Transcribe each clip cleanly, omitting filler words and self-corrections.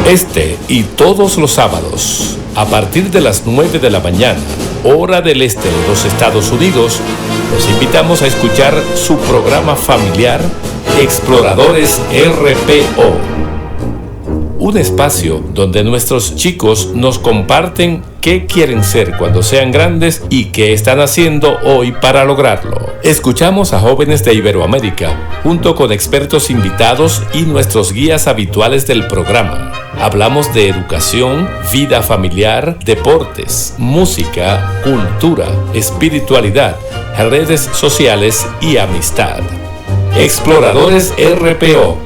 Este y todos los sábados, a partir de las 9 de la mañana, hora del este de los Estados Unidos, los invitamos a escuchar su programa familiar Exploradores RPO. Un espacio donde nuestros chicos nos comparten qué quieren ser cuando sean grandes y qué están haciendo hoy para lograrlo. Escuchamos a jóvenes de Iberoamérica, junto con expertos invitados y nuestros guías habituales del programa. Hablamos de educación, vida familiar, deportes, música, cultura, espiritualidad, redes sociales y amistad. Exploradores RPO,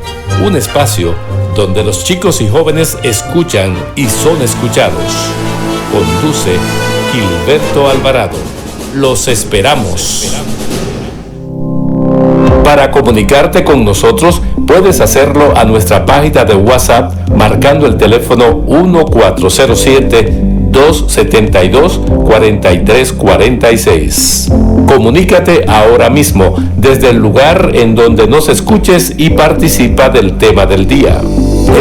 un espacio donde los chicos y jóvenes escuchan y son escuchados. Conduce Gilberto Alvarado. Los esperamos. Para comunicarte con nosotros, puedes hacerlo a nuestra página de WhatsApp marcando el teléfono 1407-272-4346. Comunícate ahora mismo desde el lugar en donde nos escuches y participa del tema del día.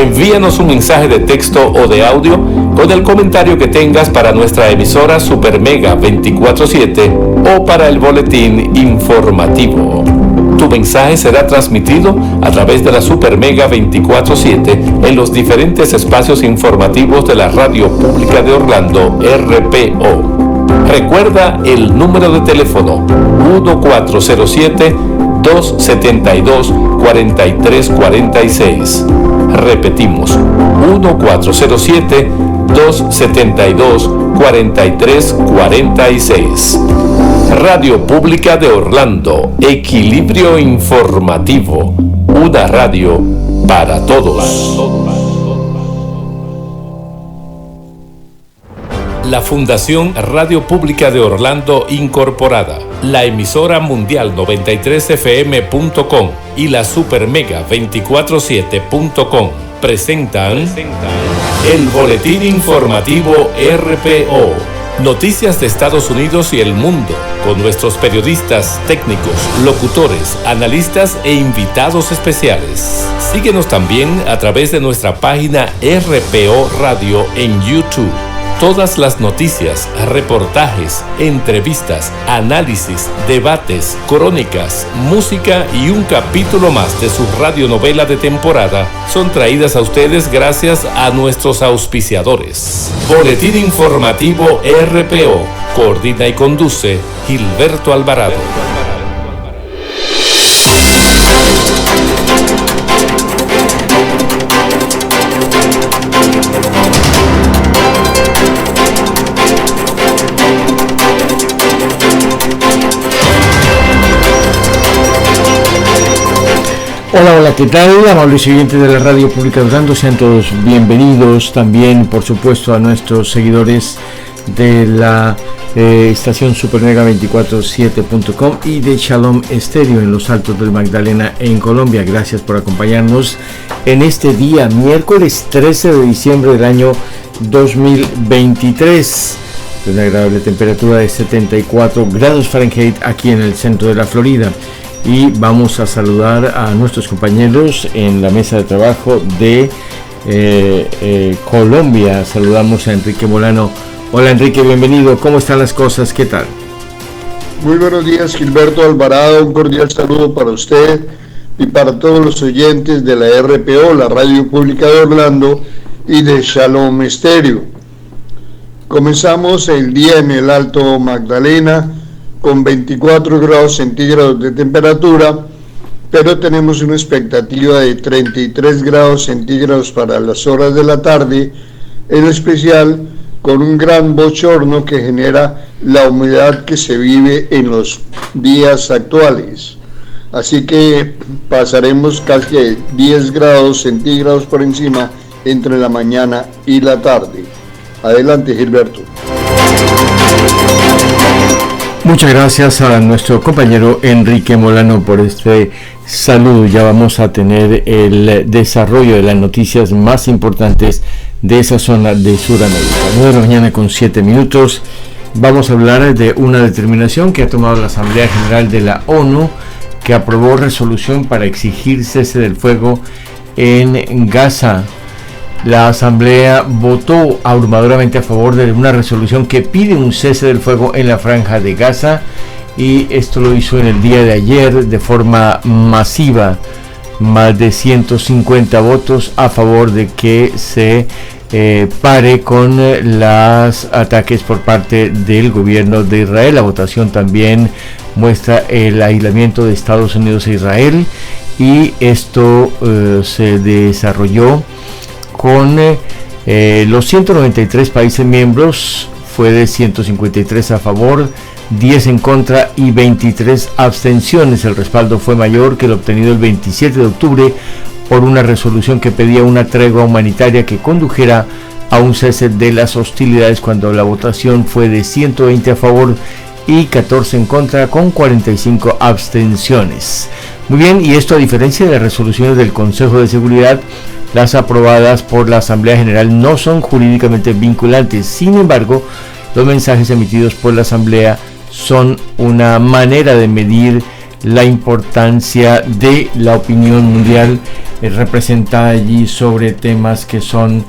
Envíanos un mensaje de texto o de audio con el comentario que tengas para nuestra emisora Super Mega 24/7 o para el boletín informativo. Tu mensaje será transmitido a través de la Super Mega 24/7 en los diferentes espacios informativos de la Radio Pública de Orlando, RPO. Recuerda el número de teléfono 1407-272-4346. Repetimos, 1407-272-4346. Radio Pública de Orlando, equilibrio informativo, una radio para todos. La Fundación Radio Pública de Orlando Incorporada, la emisora mundial 93fm.com y la Super Mega 247.com presentan el Boletín Informativo RPO. Noticias de Estados Unidos y el mundo, con nuestros periodistas, técnicos, locutores, analistas e invitados especiales. Síguenos también a través de nuestra página RPO Radio en YouTube. Todas las noticias, reportajes, entrevistas, análisis, debates, crónicas, música y un capítulo más de su radionovela de temporada son traídas a ustedes gracias a nuestros auspiciadores. Boletín Informativo RPO. Coordina y conduce Gilberto Alvarado. Hola, ¿qué tal? Amables oyentes de la Radio Pública de Orlando, sean todos bienvenidos también, por supuesto, a nuestros seguidores de la estación Supermega 247.com y de Shalom Estéreo en los Altos del Magdalena en Colombia. Gracias por acompañarnos en este día, miércoles 13 de diciembre del año 2023. Una agradable temperatura de 74 grados Fahrenheit aquí en el centro de la Florida. Y vamos a saludar a nuestros compañeros en la mesa de trabajo de Colombia. Saludamos a Enrique Molano. Hola Enrique, bienvenido. ¿Cómo están las cosas? ¿Qué tal? Muy buenos días, Gilberto Alvarado. Un cordial saludo para usted y para todos los oyentes de la RPO, la Radio Pública de Orlando, y de Shalom Estéreo. Comenzamos el día en el Alto Magdalena con 24 grados centígrados de temperatura, pero tenemos una expectativa de 33 grados centígrados para las horas de la tarde, en especial con un gran bochorno que genera la humedad que se vive en los días actuales. Así que pasaremos casi 10 grados centígrados por encima entre la mañana y la tarde. Adelante, Gilberto. Muchas gracias a nuestro compañero Enrique Molano por este saludo. Ya vamos a tener el desarrollo de las noticias más importantes de esa zona de Sudamérica. 9 de la mañana con 7 minutos. Vamos a hablar de una determinación que ha tomado la Asamblea General de la ONU, que aprobó resolución para exigir cese del fuego en Gaza. la Asamblea votó abrumadoramente a favor de una resolución que pide un cese del fuego en la Franja de Gaza, y esto lo hizo en el día de ayer de forma masiva. Más de 150 votos a favor de que se pare con los ataques por parte del gobierno de Israel. La votación también muestra el aislamiento de Estados Unidos e Israel, y esto se desarrolló con los 193 países miembros. Fue de 153 a favor, 10 en contra y 23 abstenciones. El respaldo fue mayor que el obtenido el 27 de octubre por una resolución que pedía una tregua humanitaria que condujera a un cese de las hostilidades, cuando la votación fue de 120 a favor y 14 en contra, con 45 abstenciones. Muy bien, y esto a diferencia de las resoluciones del Consejo de Seguridad, las aprobadas por la Asamblea General no son jurídicamente vinculantes. Sin embargo, los mensajes emitidos por la Asamblea son una manera de medir la importancia de la opinión mundial representada allí sobre temas que son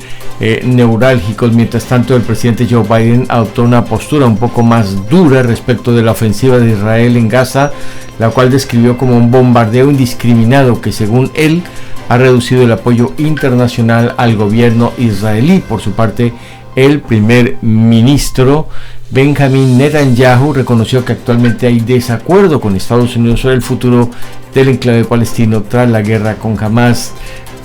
neurálgicos. Mientras tanto, el presidente Joe Biden adoptó una postura un poco más dura respecto de la ofensiva de Israel en Gaza, la cual describió como un bombardeo indiscriminado que, según él, ha reducido el apoyo internacional al gobierno israelí. Por su parte, el primer ministro Benjamin Netanyahu reconoció que actualmente hay desacuerdo con Estados Unidos sobre el futuro del enclave palestino tras la guerra con Hamas.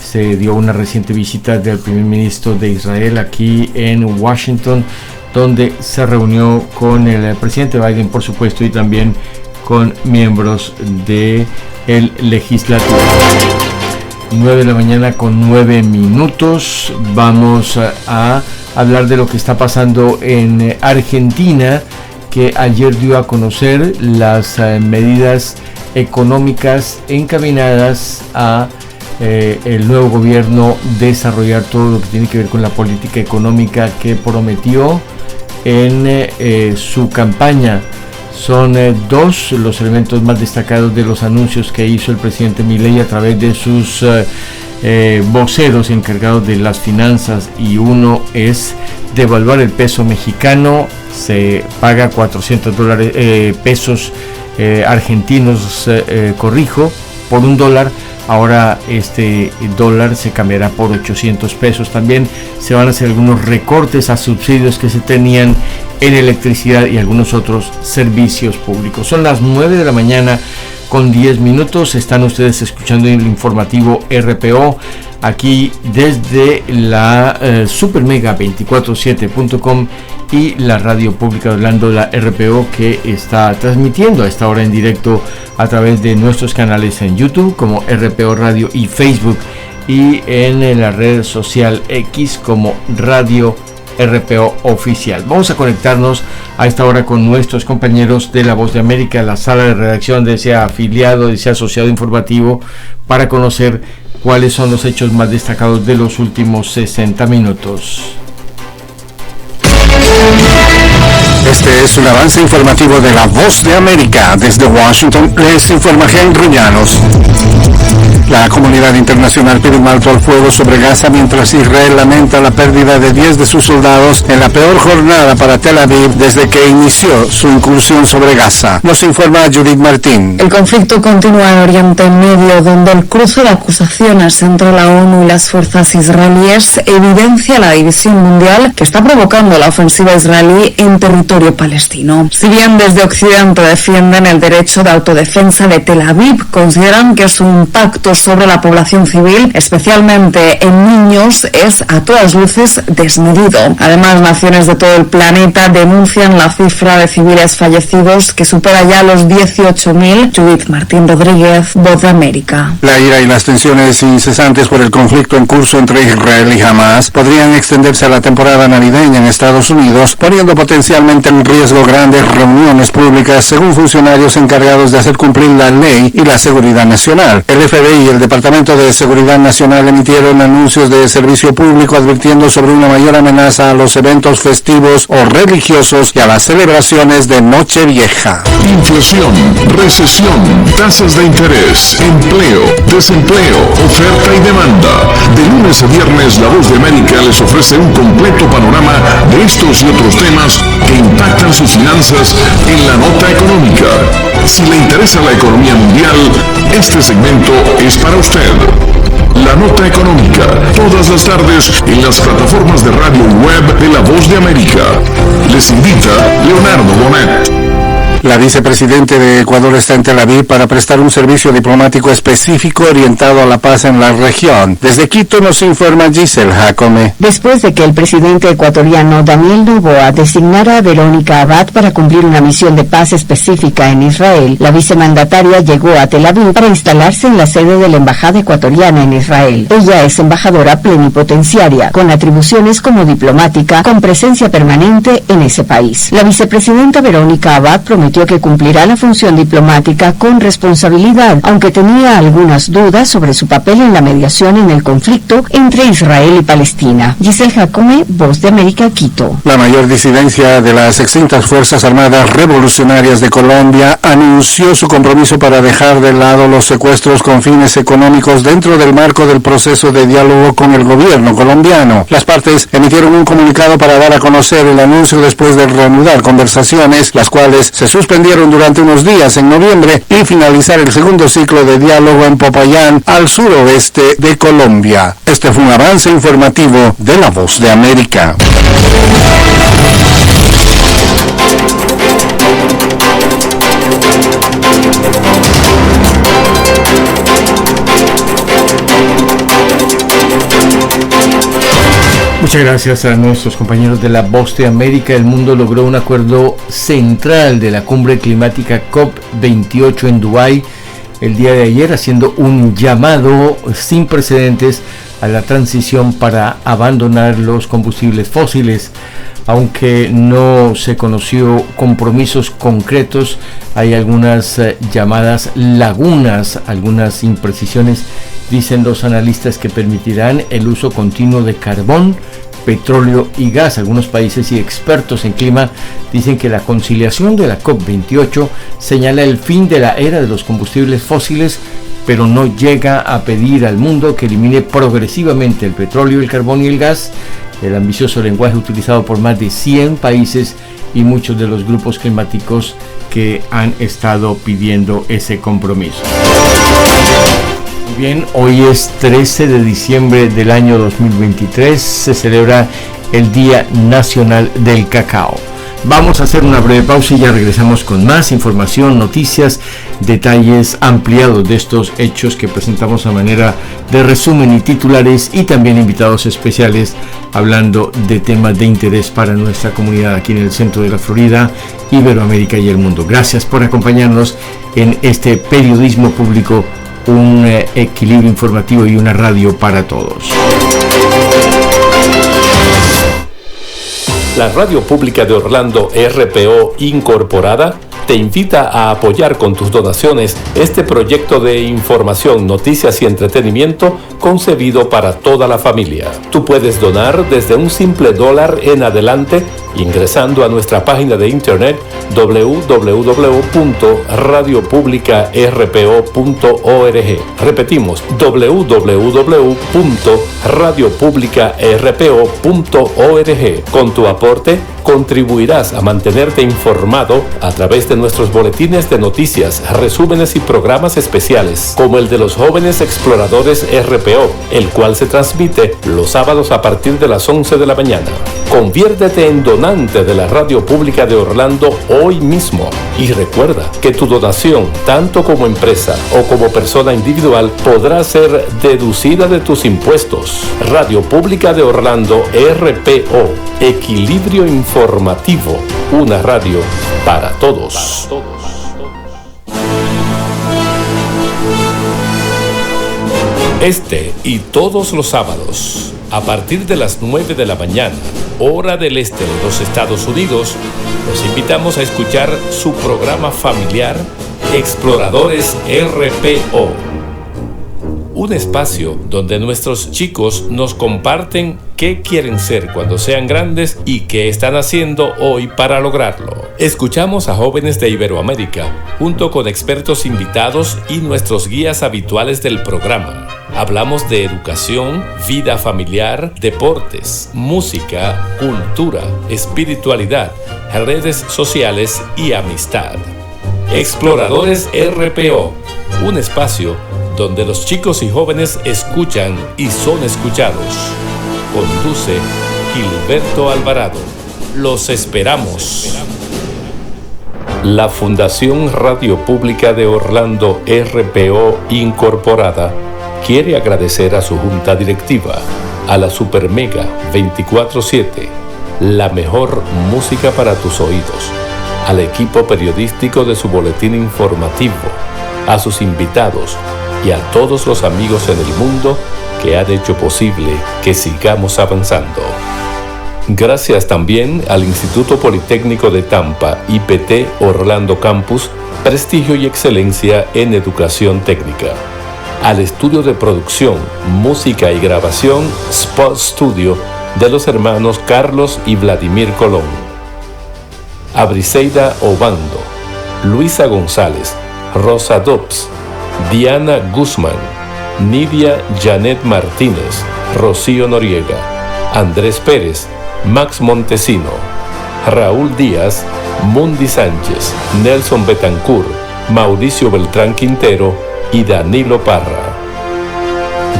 Se dio una reciente visita del primer ministro de Israel aquí en Washington, donde se reunió con el presidente Biden, por supuesto, y también con miembros del legislativo. 9 de la mañana con 9 minutos. Vamos a hablar de lo que está pasando en Argentina, que ayer dio a conocer las medidas económicas encaminadas a el nuevo gobierno desarrollar todo lo que tiene que ver con la política económica que prometió en su campaña. Son dos los elementos más destacados de los anuncios que hizo el presidente Milei a través de sus voceros encargados de las finanzas, y uno es devaluar el peso mexicano. Se paga $400 pesos argentinos, por $1. Ahora este dólar se cambiará por 800 pesos. También se van a hacer algunos recortes a subsidios que se tenían en electricidad y algunos otros servicios públicos. Son las 9 de la mañana con 10 minutos. Están ustedes escuchando el informativo RPO aquí desde la supermega247.com y la radio pública de Orlando, la RPO, que está transmitiendo a esta hora en directo a través de nuestros canales en YouTube como RPO Radio y Facebook, y en la red social X como Radio RPO Oficial. Vamos a conectarnos a esta hora con nuestros compañeros de La Voz de América, la sala de redacción de ese afiliado, de ese asociado informativo, para conocer cuáles son los hechos más destacados de los últimos 60 minutos. Este es un avance informativo de La Voz de América. Desde Washington les informa Henry Llanos. La comunidad internacional pide un alto al fuego sobre Gaza mientras Israel lamenta la pérdida de 10 de sus soldados en la peor jornada para Tel Aviv desde que inició su incursión sobre Gaza. Nos informa Judith Martín. El conflicto continúa en Oriente Medio, donde el cruce de acusaciones entre la ONU y las fuerzas israelíes evidencia la división mundial que está provocando la ofensiva israelí en territorio palestino. Si bien desde Occidente defienden el derecho de autodefensa de Tel Aviv, consideran que su impacto sobre la población civil, especialmente en niños, es a todas luces desmedido. Además, naciones de todo el planeta denuncian la cifra de civiles fallecidos, que supera ya los 18.000. Judith Martín Rodríguez, Voz de América. La ira y las tensiones incesantes por el conflicto en curso entre Israel y Hamas podrían extenderse a la temporada navideña en Estados Unidos, poniendo potencialmente en riesgo grandes reuniones públicas, según funcionarios encargados de hacer cumplir la ley y la seguridad nacional. El FBI el Departamento de Seguridad Nacional emitieron anuncios de servicio público advirtiendo sobre una mayor amenaza a los eventos festivos o religiosos y a las celebraciones de Nochevieja. Inflación, recesión, tasas de interés, empleo, desempleo, oferta y demanda. De lunes a viernes, La Voz de América les ofrece un completo panorama de estos y otros temas que impactan sus finanzas en la nota económica. Si le interesa la economía mundial, este segmento es para usted. La Nota Económica, todas las tardes en las plataformas de radio y web de La Voz de América. Les invita Leonardo Bonet. La vicepresidente de Ecuador está en Tel Aviv para prestar un servicio diplomático específico orientado a la paz en la región. Desde Quito nos informa Giselle Jacome. Después de que el presidente ecuatoriano Daniel Noboa designara a Verónica Abad para cumplir una misión de paz específica en Israel, la vicemandataria llegó a Tel Aviv para instalarse en la sede de la Embajada ecuatoriana en Israel. Ella es embajadora plenipotenciaria, con atribuciones como diplomática, con presencia permanente en ese país. La vicepresidenta Verónica Abad prometió que cumplirá la función diplomática con responsabilidad, aunque tenía algunas dudas sobre su papel en la mediación en el conflicto entre Israel y Palestina. Giselle Jacome, Voz de América, Quito. La mayor disidencia de las extintas Fuerzas Armadas Revolucionarias de Colombia anunció su compromiso para dejar de lado los secuestros con fines económicos dentro del marco del proceso de diálogo con el gobierno colombiano. Las partes emitieron un comunicado para dar a conocer el anuncio después de reanudar conversaciones, las cuales se suspendieron durante unos días en noviembre y finalizar el segundo ciclo de diálogo en Popayán, al suroeste de Colombia. Este fue un avance informativo de La Voz de América. Muchas gracias a nuestros compañeros de La Voz de América. El mundo logró un acuerdo central de la cumbre climática COP28 en Dubái el día de ayer, haciendo un llamado sin precedentes a la transición para abandonar los combustibles fósiles. Aunque no se conoció compromisos concretos, hay algunas llamadas lagunas, algunas imprecisiones, dicen los analistas, que permitirán el uso continuo de carbón, petróleo y gas. Algunos países y expertos en clima dicen que la conciliación de la COP28 señala el fin de la era de los combustibles fósiles, pero no llega a pedir al mundo que elimine progresivamente el petróleo, el carbón y el gas. El ambicioso lenguaje utilizado por más de 100 países y muchos de los grupos climáticos que han estado pidiendo ese compromiso. Bien, hoy es 13 de diciembre del año 2023, se celebra el Día Nacional del Cacao. Vamos a hacer una breve pausa y ya regresamos con más información, noticias, detalles ampliados de estos hechos que presentamos a manera de resumen y titulares, y también invitados especiales hablando de temas de interés para nuestra comunidad aquí en el centro de la Florida, Iberoamérica y el mundo. Gracias por acompañarnos en este periodismo público, un equilibrio informativo y una radio para todos. La Radio Pública de Orlando, RPO Incorporada, te invita a apoyar con tus donaciones este proyecto de información, noticias y entretenimiento concebido para toda la familia. Tú puedes donar desde un simple $1 en adelante ingresando a nuestra página de internet www.radiopublicarpo.org. Repetimos, www.radiopublicarpo.org. Con tu aporte contribuirás a mantenerte informado a través de nuestros boletines de noticias, resúmenes y programas especiales, como el de los jóvenes exploradores RPO, el cual se transmite los sábados a partir de las 11 de la mañana. Conviértete en donante de la Radio Pública de Orlando hoy mismo y recuerda que tu donación, tanto como empresa o como persona individual, podrá ser deducida de tus impuestos. Radio Pública de Orlando, RPO, equilibrio informativo, una radio para todos. Este y todos los sábados, a partir de las 9 de la mañana, hora del este de los Estados Unidos, los invitamos a escuchar su programa familiar Exploradores RPO. un espacio donde nuestros chicos nos comparten qué quieren ser cuando sean grandes y qué están haciendo hoy para lograrlo. Escuchamos a jóvenes de Iberoamérica, junto con expertos invitados y nuestros guías habituales del programa. Hablamos de educación, vida familiar, deportes, música, cultura, espiritualidad, redes sociales y amistad. Exploradores RPO, un espacio donde los chicos y jóvenes escuchan y son escuchados. Conduce Gilberto Alvarado. Los esperamos. La Fundación Radio Pública de Orlando RPO Incorporada quiere agradecer a su junta directiva, a la Super Mega 24/7, la mejor música para tus oídos, al equipo periodístico de su boletín informativo, a sus invitados y a todos los amigos en el mundo que han hecho posible que sigamos avanzando. Gracias también al Instituto Politécnico de Tampa, IPT Orlando Campus, prestigio y excelencia en educación técnica. Al estudio de producción, música y grabación Spot Studio de los hermanos Carlos y Vladimir Colón. A Briseida Obando, Luisa González, Rosa Dobbs, Diana Guzmán, Nidia Janet Martínez, Rocío Noriega, Andrés Pérez, Max Montesino, Raúl Díaz, Mundi Sánchez, Nelson Betancourt, Mauricio Beltrán Quintero y Danilo Parra.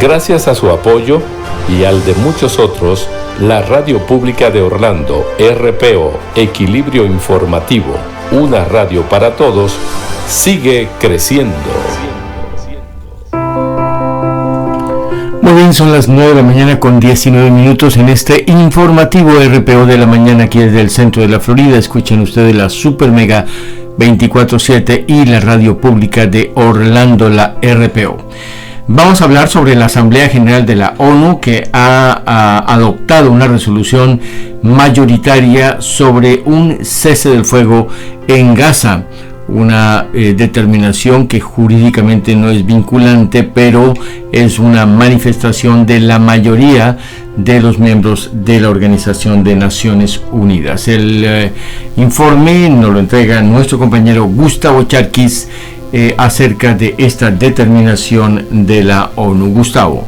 Gracias a su apoyo y al de muchos otros, la Radio Pública de Orlando, RPO, Equilibrio Informativo, una radio para todos, sigue creciendo. Muy bien, son las 9 de la mañana con 19 minutos en este informativo RPO de la mañana aquí desde el centro de la Florida. Escuchen ustedes la Super Mega 24/7 y la Radio Pública de Orlando, la RPO. Vamos a hablar sobre la Asamblea General de la ONU que ha adoptado una resolución mayoritaria sobre un cese del fuego en Gaza. Una determinación que jurídicamente no es vinculante, pero es una manifestación de la mayoría de los miembros de la Organización de Naciones Unidas. El informe nos lo entrega nuestro compañero Gustavo Charquis acerca de esta determinación de la ONU. Gustavo.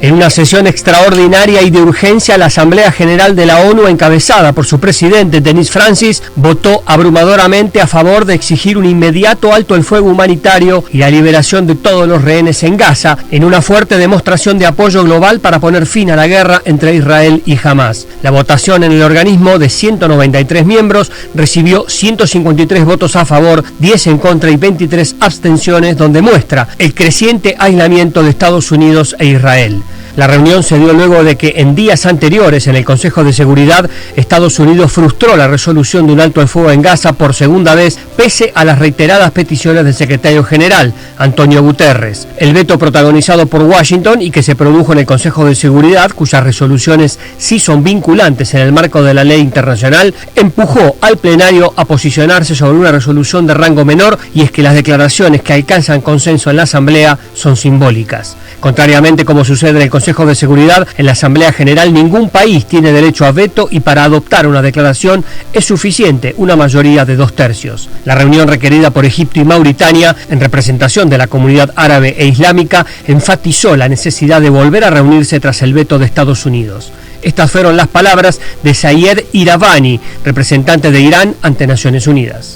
En una sesión extraordinaria y de urgencia, la Asamblea General de la ONU, encabezada por su presidente, Denis Francis, votó abrumadoramente a favor de exigir un inmediato alto el fuego humanitario y la liberación de todos los rehenes en Gaza, en una fuerte demostración de apoyo global para poner fin a la guerra entre Israel y Hamás. La votación en el organismo, de 193 miembros, recibió 153 votos a favor, 10 en contra y 23 abstenciones, donde muestra el creciente aislamiento de Estados Unidos e Israel. La reunión se dio luego de que en días anteriores en el Consejo de Seguridad Estados Unidos frustró la resolución de un alto el fuego en Gaza por segunda vez, pese a las reiteradas peticiones del secretario general, Antonio Guterres. El veto protagonizado por Washington y que se produjo en el Consejo de Seguridad, cuyas resoluciones sí son vinculantes en el marco de la ley internacional, empujó al plenario a posicionarse sobre una resolución de rango menor, y es que las declaraciones que alcanzan consenso en la Asamblea son simbólicas. Contrariamente, como sucede en el Consejo de Seguridad, en la Asamblea General ningún país tiene derecho a veto y para adoptar una declaración es suficiente una mayoría de 2/3. La reunión requerida por Egipto y Mauritania, en representación de la comunidad árabe e islámica, enfatizó la necesidad de volver a reunirse tras el veto de Estados Unidos. Estas fueron las palabras de Sayed Iravani, representante de Irán ante Naciones Unidas.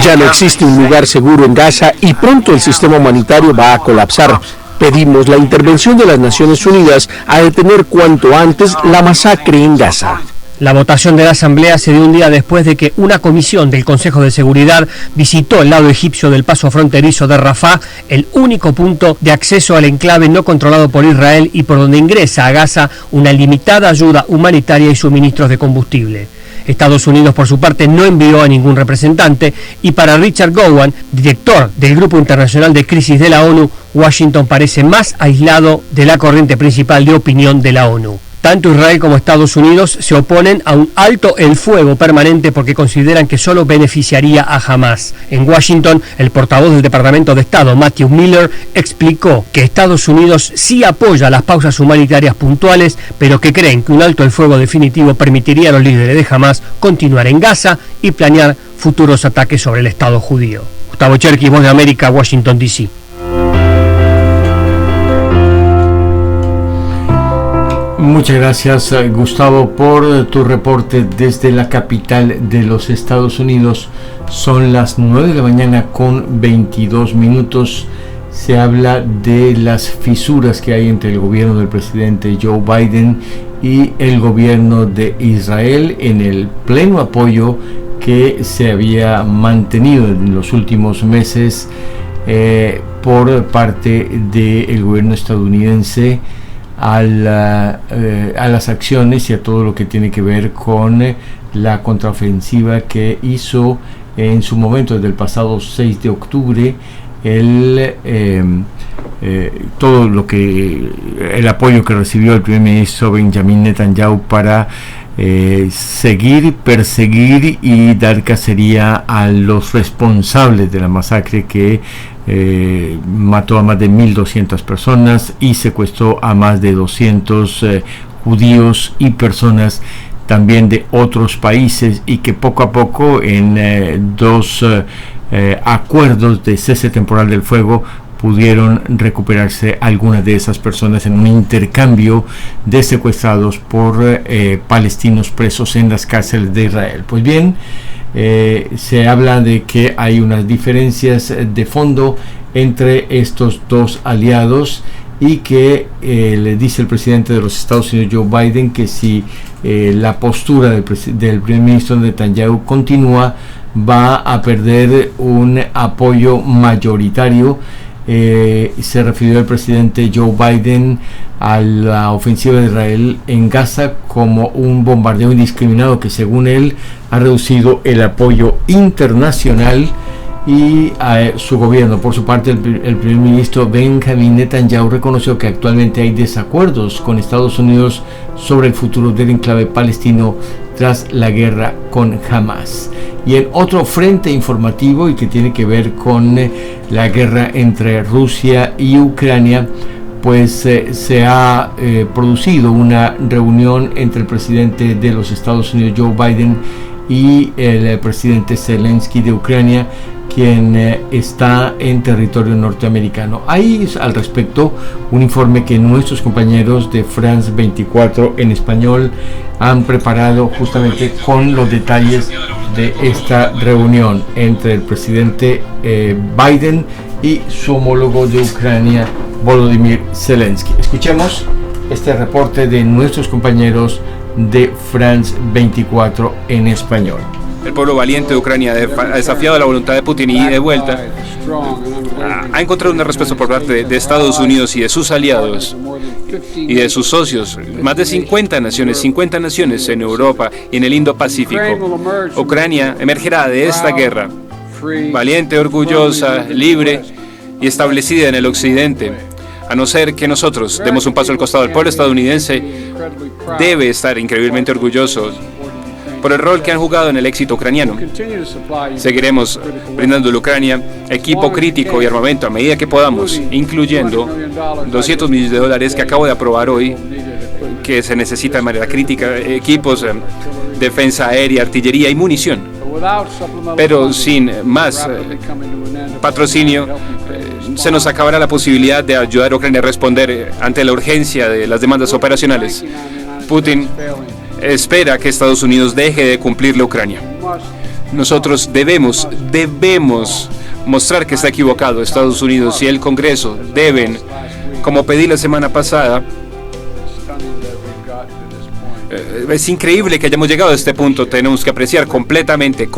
Ya no existe un lugar seguro en Gaza y pronto el sistema humanitario va a colapsar. Pedimos la intervención de las Naciones Unidas a detener cuanto antes la masacre en Gaza. La votación de la Asamblea se dio un día después de que una comisión del Consejo de Seguridad visitó el lado egipcio del paso fronterizo de Rafah, el único punto de acceso al enclave no controlado por Israel y por donde ingresa a Gaza una limitada ayuda humanitaria y suministros de combustible. Estados Unidos, por su parte, no envió a ningún representante, y para Richard Gowan, director del Grupo Internacional de Crisis de la ONU, Washington parece más aislado de la corriente principal de opinión de la ONU. Tanto Israel como Estados Unidos se oponen a un alto el fuego permanente porque consideran que solo beneficiaría a Hamás. En Washington, el portavoz del Departamento de Estado, Matthew Miller, explicó que Estados Unidos sí apoya las pausas humanitarias puntuales, pero que creen que un alto el fuego definitivo permitiría a los líderes de Hamás continuar en Gaza y planear futuros ataques sobre el Estado judío. Gustavo Cherkis, Voz de América, Washington, D.C. Muchas gracias, Gustavo, por tu reporte desde la capital de los Estados Unidos. Son las 9 de la mañana con 22 minutos. Se habla de las fisuras que hay entre el gobierno del presidente Joe Biden y el gobierno de Israel en el pleno apoyo que se había mantenido en los últimos meses por parte del gobierno estadounidense a las acciones y a todo lo que tiene que ver con la contraofensiva que hizo en su momento desde el pasado 6 de octubre todo lo que el apoyo que recibió el primer ministro Benjamin Netanyahu para seguir, perseguir y dar cacería a los responsables de la masacre que mató a más de 1.200 personas y secuestró a más de 200 judíos y personas también de otros países, y que poco a poco en dos acuerdos de cese temporal del fuego pudieron recuperarse algunas de esas personas en un intercambio de secuestrados por palestinos presos en las cárceles de Israel. Pues bien, se habla de que hay unas diferencias de fondo entre estos dos aliados y que le dice el presidente de los Estados Unidos, Joe Biden, que si la postura del primer ministro Netanyahu continúa, va a perder un apoyo mayoritario. Se refirió el presidente Joe Biden a la ofensiva de Israel en Gaza como un bombardeo indiscriminado que, según él, ha reducido el apoyo internacional y a su gobierno. Por su parte, el primer ministro Benjamin Netanyahu reconoció que actualmente hay desacuerdos con Estados Unidos sobre el futuro del enclave palestino tras la guerra con Hamás. Y en otro frente informativo, y que tiene que ver con la guerra entre Rusia y Ucrania, pues se ha producido una reunión entre el presidente de los Estados Unidos, Joe Biden, y el presidente Zelensky de Ucrania, quien está en territorio norteamericano. Hay al respecto un informe que nuestros compañeros de France 24 en español han preparado justamente con los detalles de esta reunión entre el presidente Biden y su homólogo de Ucrania, Volodymyr Zelensky. Escuchemos este reporte de nuestros compañeros de France 24 en español. El pueblo valiente de Ucrania ha desafiado la voluntad de Putin y de vuelta ha encontrado una respuesta por parte de Estados Unidos y de sus aliados y de sus socios. Más de 50 naciones en Europa y en el Indo-Pacífico. Ucrania emergerá de esta guerra valiente, orgullosa, libre y establecida en el occidente. A no ser que nosotros demos un paso al costado, el pueblo estadounidense debe estar increíblemente orgulloso por el rol que han jugado en el éxito ucraniano. Seguiremos brindando a Ucrania equipo crítico y armamento a medida que podamos, incluyendo $200 millones que acabo de aprobar hoy, que se necesita de manera crítica, equipos, defensa aérea, artillería y munición. Pero sin más patrocinio, se nos acabará la posibilidad de ayudar a Ucrania a responder ante la urgencia de las demandas operacionales. Putin espera que Estados Unidos deje de cumplirle a Ucrania. Nosotros debemos mostrar que está equivocado. Estados Unidos y el Congreso deben, como pedí la semana pasada. Es increíble que hayamos llegado a este punto. Tenemos que apreciar completamente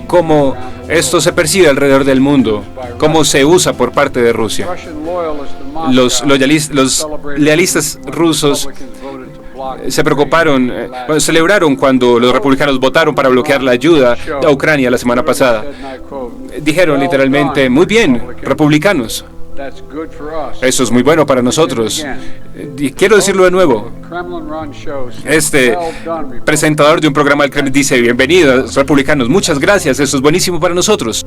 cómo esto se percibe alrededor del mundo, cómo se usa por parte de Rusia. Los lealistas rusos se preocuparon, celebraron cuando los republicanos votaron para bloquear la ayuda a Ucrania la semana pasada. Dijeron literalmente, muy bien, republicanos, Eso es muy bueno para nosotros. Y quiero decirlo de nuevo. Este presentador de un programa del Kremlin dice: bienvenidos, republicanos, muchas gracias, eso es buenísimo para nosotros.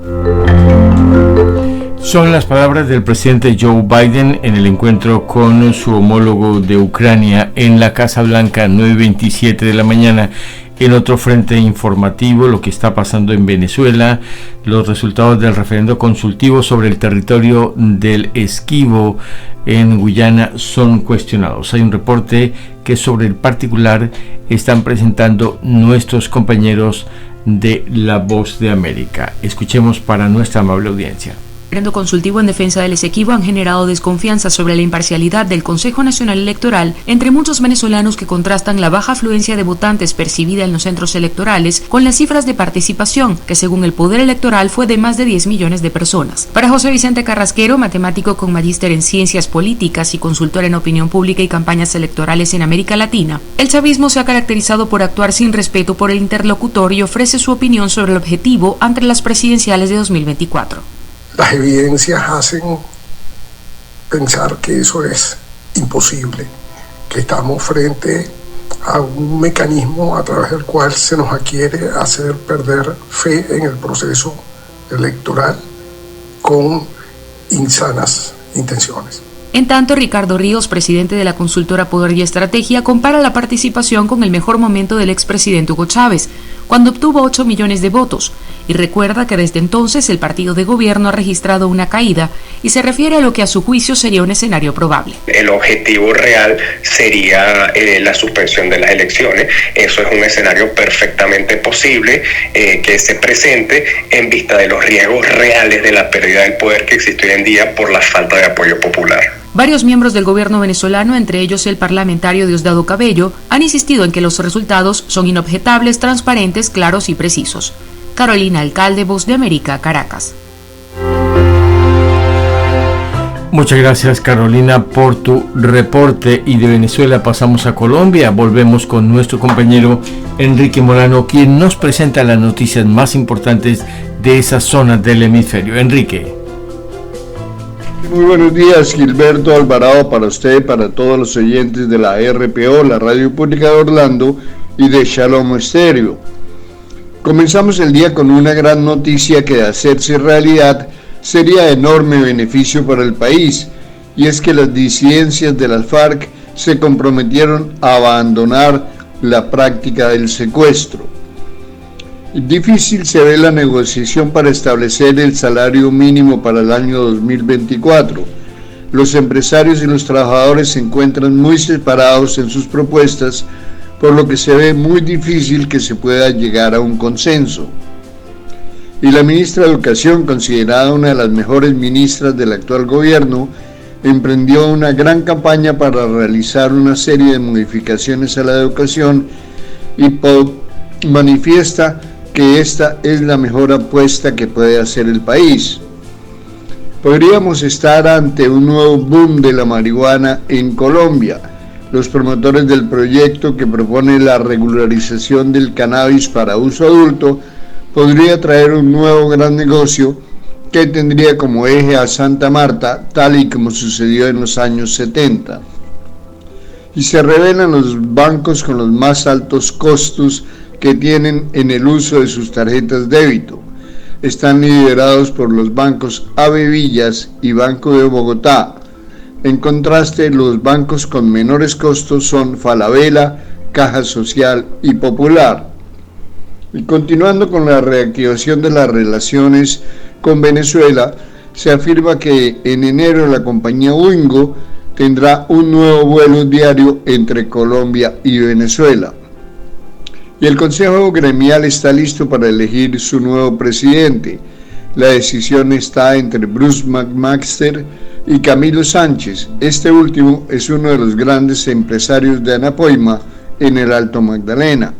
Son las palabras del presidente Joe Biden en el encuentro con su homólogo de Ucrania en la Casa Blanca, 9:27 de la mañana. En otro frente informativo, lo que está pasando en Venezuela, los resultados del referendo consultivo sobre el territorio del Esquivo en Guyana son cuestionados. Hay un reporte que sobre el particular están presentando nuestros compañeros de La Voz de América. Escuchemos para nuestra amable audiencia. El referendo consultivo en defensa del Esequibo han generado desconfianza sobre la imparcialidad del Consejo Nacional Electoral entre muchos venezolanos que contrastan la baja afluencia de votantes percibida en los centros electorales con las cifras de participación, que según el Poder Electoral fue de más de 10 millones de personas. Para José Vicente Carrasquero, matemático con magíster en Ciencias Políticas y consultor en opinión pública y campañas electorales en América Latina, el chavismo se ha caracterizado por actuar sin respeto por el interlocutor y ofrece su opinión sobre el objetivo ante las presidenciales de 2024. Las evidencias hacen pensar que eso es imposible, que estamos frente a un mecanismo a través del cual se nos quiere hacer perder fe en el proceso electoral con insanas intenciones. En tanto, Ricardo Ríos, presidente de la consultora Poder y Estrategia, compara la participación con el mejor momento del expresidente Hugo Chávez, cuando obtuvo 8 millones de votos, y recuerda que desde entonces el partido de gobierno ha registrado una caída y se refiere a lo que a su juicio sería un escenario probable. El objetivo real sería la suspensión de las elecciones. Eso es un escenario perfectamente posible que se presente en vista de los riesgos reales de la pérdida del poder que existe hoy en día por la falta de apoyo popular. Varios miembros del gobierno venezolano, entre ellos el parlamentario Diosdado Cabello, han insistido en que los resultados son inobjetables, transparentes, claros y precisos. Carolina Alcalde, Voz de América, Caracas. Muchas gracias, Carolina, por tu reporte. Y de Venezuela pasamos a Colombia. Volvemos con nuestro compañero Enrique Molano, quien nos presenta las noticias más importantes de esa zona del hemisferio. Enrique. Muy buenos días, Gilberto Alvarado, para usted, para todos los oyentes de la RPO, la Radio Pública de Orlando y de Shalom Estéreo. Comenzamos el día con una gran noticia que, de hacerse realidad, sería de enorme beneficio para el país, y es que las disidencias de las FARC se comprometieron a abandonar la práctica del secuestro. Difícil se ve la negociación para establecer el salario mínimo para el año 2024. Los empresarios y los trabajadores se encuentran muy separados en sus propuestas, por lo que se ve muy difícil que se pueda llegar a un consenso. Y la ministra de Educación, considerada una de las mejores ministras del actual gobierno, emprendió una gran campaña para realizar una serie de modificaciones a la educación y manifiesta que esta es la mejor apuesta que puede hacer el país. Podríamos estar ante un nuevo boom de la marihuana en Colombia. Los promotores del proyecto, que propone la regularización del cannabis para uso adulto, podría traer un nuevo gran negocio que tendría como eje a Santa Marta, tal y como sucedió en los años 70. Y se revelan los bancos con los más altos costos que tienen en el uso de sus tarjetas débito. Están liderados por los bancos AB Villas y Banco de Bogotá. En contraste, los bancos con menores costos son Falabella, Caja Social y Popular. Y continuando con la reactivación de las relaciones con Venezuela, se afirma que en enero la compañía Wingo tendrá un nuevo vuelo diario entre Colombia y Venezuela. Y el Consejo Gremial está listo para elegir su nuevo presidente. La decisión está entre Bruce McMaster y Camilo Sánchez. Este último es uno de los grandes empresarios de Anapoima en el Alto Magdalena.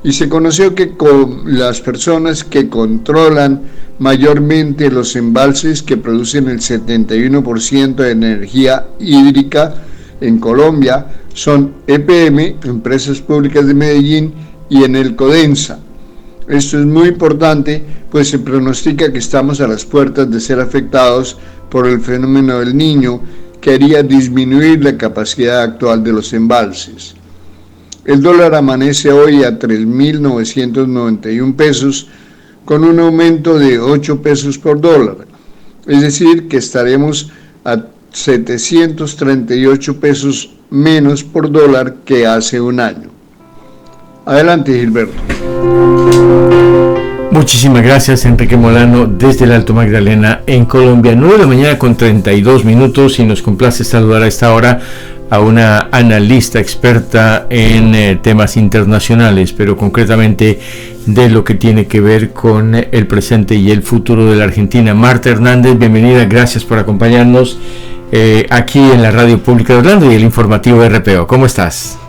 Y se conoció que con las personas que controlan mayormente los embalses que producen el 71% de energía hídrica en Colombia son EPM, Empresas Públicas de Medellín, y Enel Codensa. Esto es muy importante, pues se pronostica que estamos a las puertas de ser afectados por el fenómeno del Niño, que haría disminuir la capacidad actual de los embalses. El dólar amanece hoy a 3.991 pesos, con un aumento de 8 pesos por dólar, es decir, que estaremos a 738 pesos menos por dólar que hace un año. Adelante, Gilberto. Muchísimas gracias, Enrique Molano, desde el Alto Magdalena, en Colombia. 9 de la mañana con 32 minutos, y nos complace saludar a esta hora a una analista experta en temas internacionales, pero concretamente de lo que tiene que ver con el presente y el futuro de la Argentina. Marta Hernández, bienvenida, gracias por acompañarnos aquí en la Radio Pública de Orlando y el informativo RPO. ¿Cómo estás?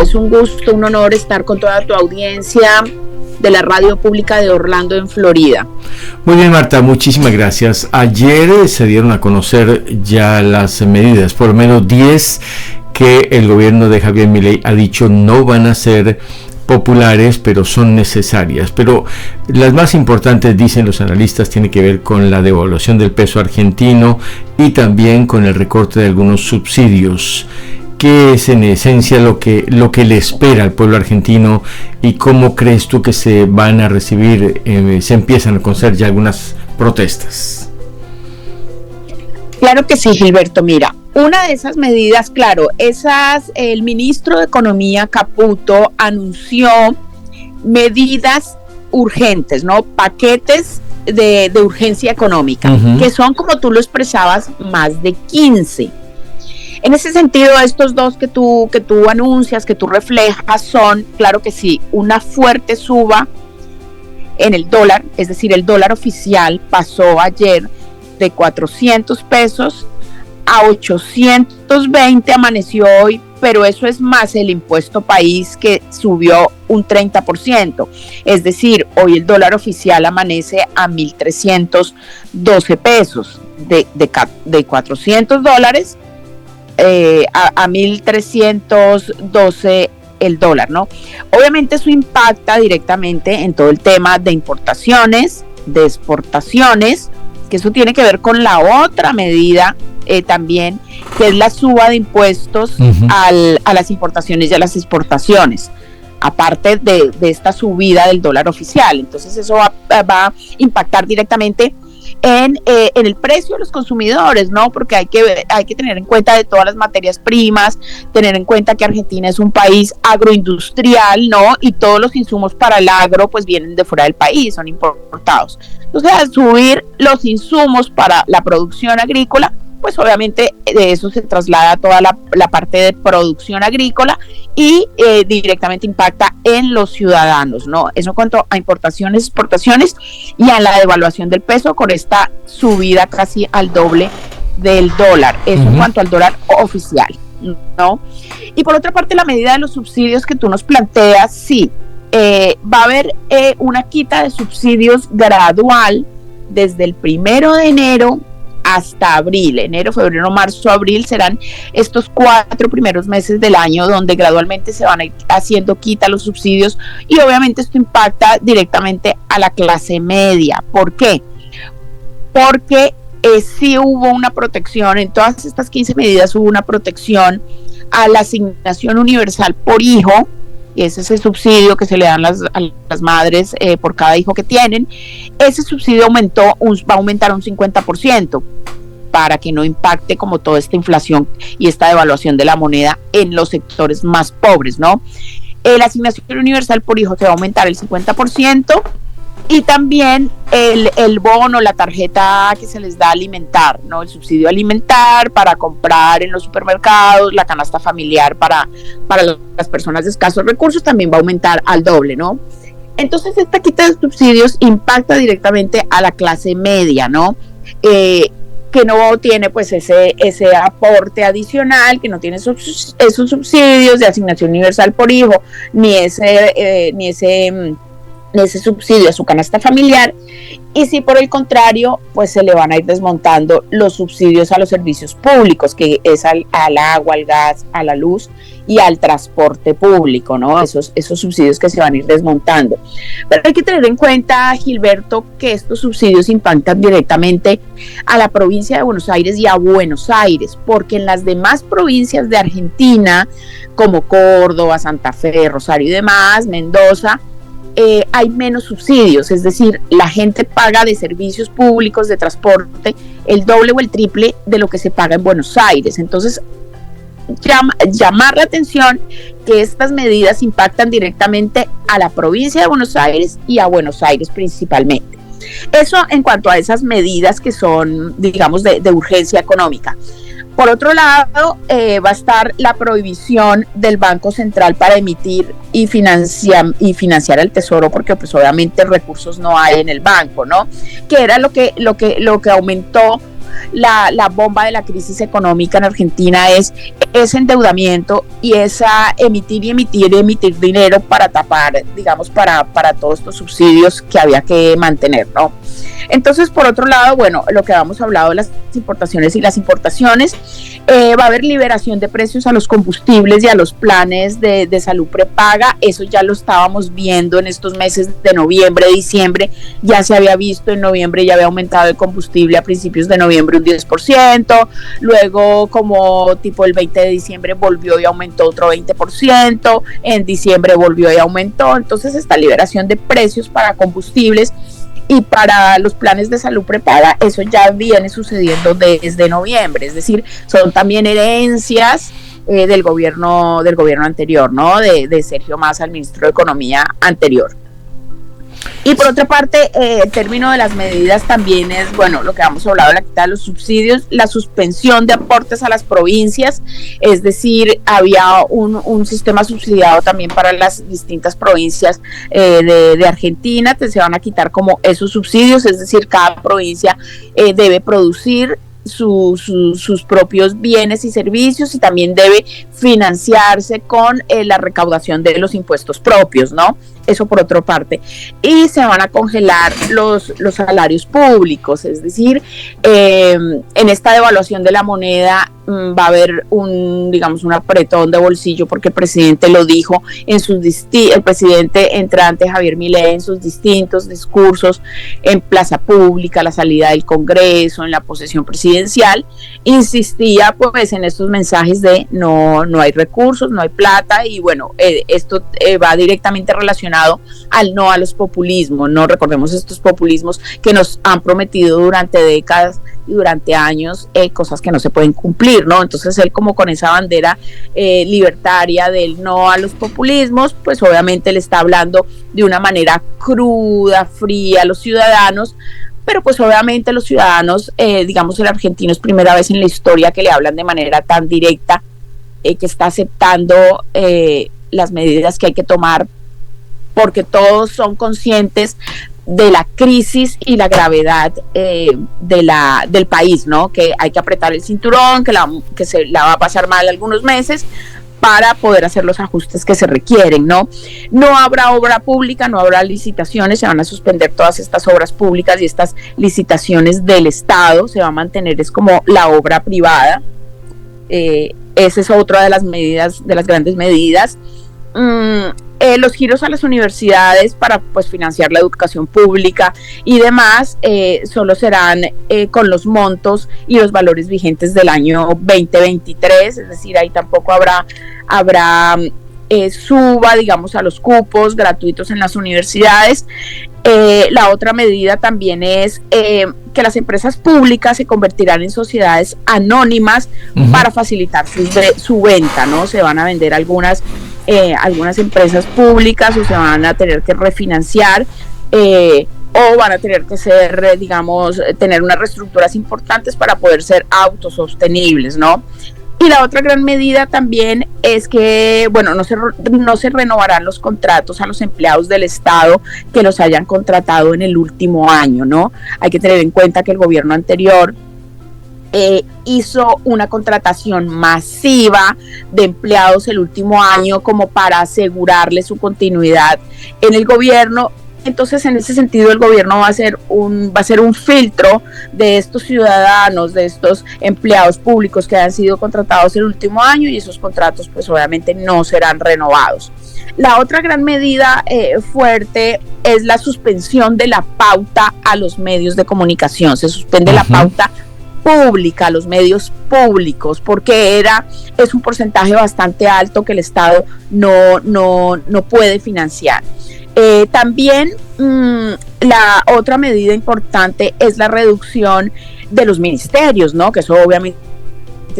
Es un gusto, un honor estar con toda tu audiencia de la Radio Pública de Orlando, en Florida. Muy bien, Marta, muchísimas gracias. Ayer se dieron a conocer ya las medidas, por lo menos 10 que el gobierno de Javier Milei ha dicho no van a ser populares, pero son necesarias. Pero las más importantes, dicen los analistas, tienen que ver con la devaluación del peso argentino y también con el recorte de algunos subsidios. ¿Qué es en esencia lo que le espera al pueblo argentino, y cómo crees tú que se van a recibir, se empiezan a conocer ya algunas protestas? Claro que sí, Gilberto. Mira, una de esas medidas, claro, el ministro de Economía, Caputo, anunció medidas urgentes, ¿no? Paquetes de urgencia económica, que son, como tú lo expresabas, más de 15. En ese sentido, estos dos que tú anuncias, que tú reflejas, son, claro que sí, una fuerte suba en el dólar, es decir, el dólar oficial pasó ayer de 400 pesos a 820, amaneció hoy, pero eso es más el impuesto país, que subió un 30%, es decir, hoy el dólar oficial amanece a 1.312 pesos, de 400 dólares a 1.312 el dólar, ¿no? Obviamente eso impacta directamente en todo el tema de importaciones, de exportaciones, que eso tiene que ver con la otra medida también, que es la suba de impuestos a las importaciones y a las exportaciones, aparte de esta subida del dólar oficial. Entonces eso va a impactar directamente en el precio de los consumidores, ¿no? Porque hay que tener en cuenta de todas las materias primas, tener en cuenta que Argentina es un país agroindustrial, ¿no? Y todos los insumos para el agro pues vienen de fuera del país, son importados. Entonces, al subir los insumos para la producción agrícola, pues obviamente de eso se traslada a toda la parte de producción agrícola y directamente impacta en los ciudadanos, ¿no? Eso en cuanto a importaciones, exportaciones y a la devaluación del peso con esta subida casi al doble del dólar. Eso en cuanto al dólar oficial, ¿no? Y por otra parte, la medida de los subsidios que tú nos planteas, sí, va a haber una quita de subsidios gradual desde el 1 de enero hasta abril. Enero, febrero, marzo, abril serán estos 4 primeros meses del año donde gradualmente se van a ir haciendo quita los subsidios, y obviamente esto impacta directamente a la clase media. ¿Por qué? Porque sí hubo una protección, en todas estas 15 medidas hubo una protección a la asignación universal por hijo, y ese es el subsidio que se le dan a las madres por cada hijo que tienen. Ese subsidio va a aumentar un 50% para que no impacte como toda esta inflación y esta devaluación de la moneda en los sectores más pobres, ¿no? La asignación universal por hijo se va a aumentar el 50%, y también el bono, la tarjeta que se les da a alimentar, ¿no? El subsidio alimentar para comprar en los supermercados, la canasta familiar para las personas de escasos recursos también va a aumentar al doble, ¿no? Entonces esta quita de subsidios impacta directamente a la clase media, ¿no? Que no tiene pues ese aporte adicional, que no tiene esos subsidios de asignación universal por hijo, ni ese subsidio a su canasta familiar, y si por el contrario pues se le van a ir desmontando los subsidios a los servicios públicos, que es al agua, al gas, a la luz y al transporte público, ¿no? Esos subsidios que se van a ir desmontando. Pero hay que tener en cuenta, Gilberto, que estos subsidios impactan directamente a la provincia de Buenos Aires y a Buenos Aires, porque en las demás provincias de Argentina, como Córdoba, Santa Fe, Rosario y demás, Mendoza, hay menos subsidios, es decir, la gente paga de servicios públicos, de transporte, el doble o el triple de lo que se paga en Buenos Aires. Entonces, llamar la atención que estas medidas impactan directamente a la provincia de Buenos Aires y a Buenos Aires principalmente. Eso en cuanto a esas medidas que son, digamos, de urgencia económica. Por otro lado, va a estar la prohibición del Banco Central para emitir y financiar al Tesoro, porque pues obviamente recursos no hay en el banco, ¿no? Que era lo que aumentó la bomba de la crisis económica en Argentina, es ese endeudamiento y esa emitir dinero para tapar, digamos, para todos estos subsidios que había que mantener, ¿no? Entonces, por otro lado, bueno, lo que habíamos hablado de las importaciones y las importaciones, va a haber liberación de precios a los combustibles y a los planes de salud prepaga. Eso ya lo estábamos viendo en estos meses de noviembre, diciembre, ya se había visto en noviembre, ya había aumentado el combustible a principios de noviembre un 10%, luego como tipo el 20 de diciembre volvió y aumentó otro 20%, en diciembre volvió y aumentó. Entonces esta liberación de precios para combustibles y para los planes de salud prepaga, eso ya viene sucediendo desde noviembre, es decir, son también herencias del gobierno anterior, ¿no? De Sergio Massa, el ministro de Economía anterior. Y por otra parte, el término de las medidas también es, bueno, lo que hemos hablado, la quita de los subsidios, la suspensión de aportes a las provincias, es decir, había un sistema subsidiado también para las distintas provincias de Argentina, que se van a quitar como esos subsidios, es decir, cada provincia debe producir sus propios bienes y servicios y también debe financiarse con la recaudación de los impuestos propios, ¿no? Eso por otra parte. Y se van a congelar los salarios públicos, es decir, en esta devaluación de la moneda va a haber un apretón de bolsillo, porque el presidente lo dijo el presidente entrante Javier Milei en sus distintos discursos en plaza pública, la salida del Congreso, en la posesión presidencial, insistía pues en estos mensajes de no hay recursos, no hay plata, y bueno, esto va directamente relacionado al no a los populismos, ¿no? Recordemos estos populismos que nos han prometido durante décadas y durante años cosas que no se pueden cumplir, ¿no? Entonces él, como con esa bandera libertaria del no a los populismos, pues obviamente le está hablando de una manera cruda, fría a los ciudadanos, pero pues obviamente los ciudadanos, digamos el argentino es primera vez en la historia que le hablan de manera tan directa, que está aceptando las medidas que hay que tomar, porque todos son conscientes de la crisis y la gravedad del país, ¿no? Que hay que apretar el cinturón, que se la va a pasar mal algunos meses para poder hacer los ajustes que se requieren, ¿no? No habrá obra pública, no habrá licitaciones, se van a suspender todas estas obras públicas y estas licitaciones del Estado, se va a mantener, es como la obra privada. Esa es otra de las medidas, de las grandes medidas. Los giros a las universidades para pues financiar la educación pública y demás solo serán con los montos y los valores vigentes del año 2023, es decir, ahí tampoco habrá suba, digamos, a los cupos gratuitos en las universidades. La otra medida también es que las empresas públicas se convertirán en sociedades anónimas para facilitar su venta, ¿no? Se van a vender algunas empresas públicas, o se van a tener que refinanciar, o van a tener que ser, digamos, tener unas reestructuras importantes para poder ser autosostenibles, ¿no? Y la otra gran medida también es que, bueno, no se renovarán los contratos a los empleados del Estado que los hayan contratado en el último año, ¿no? Hay que tener en cuenta que el gobierno anterior hizo una contratación masiva de empleados el último año como para asegurarle su continuidad en el gobierno, entonces en ese sentido el gobierno va a ser un filtro de estos ciudadanos, de estos empleados públicos que han sido contratados el último año, y esos contratos pues obviamente no serán renovados. La otra gran medida fuerte es la suspensión de la pauta a los medios de comunicación. Se suspende la pauta pública a los medios públicos porque es un porcentaje bastante alto que el Estado no puede financiar. También la otra medida importante es la reducción de los ministerios, ¿no? Que eso obviamente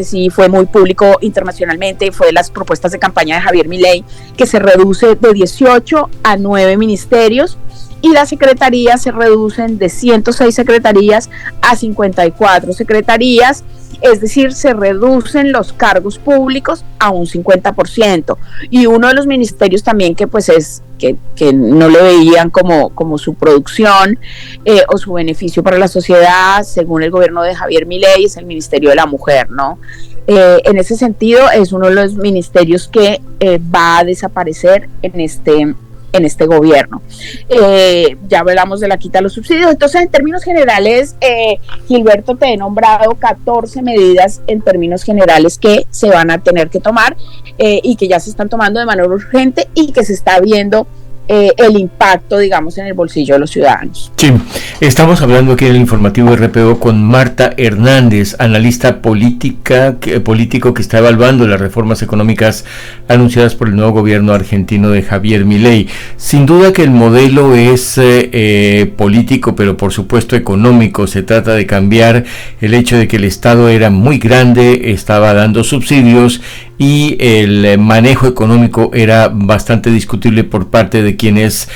sí fue muy público internacionalmente, fue de las propuestas de campaña de Javier Milei, que se reduce de 18 a 9 ministerios, y las secretarías se reducen de 106 secretarías a 54 secretarías, es decir, se reducen los cargos públicos a un 50%, y uno de los ministerios también que pues es que no le veían como su producción o su beneficio para la sociedad, según el gobierno de Javier Milei, es el Ministerio de la Mujer, ¿no? En ese sentido es uno de los ministerios que va a desaparecer en este gobierno. Ya hablamos de la quita de los subsidios. Entonces, en términos generales, Gilberto, te he nombrado 14 medidas en términos generales que se van a tener que tomar y que ya se están tomando de manera urgente y que se está viendo el impacto, digamos, en el bolsillo de los ciudadanos. Sí, estamos hablando aquí en el informativo RPO con Marta Hernández, analista político que está evaluando las reformas económicas anunciadas por el nuevo gobierno argentino de Javier Milei. Sin duda que el modelo es político, pero por supuesto económico. Se trata de cambiar el hecho de que el Estado era muy grande, estaba dando subsidios y el manejo económico era bastante discutible por parte de quienes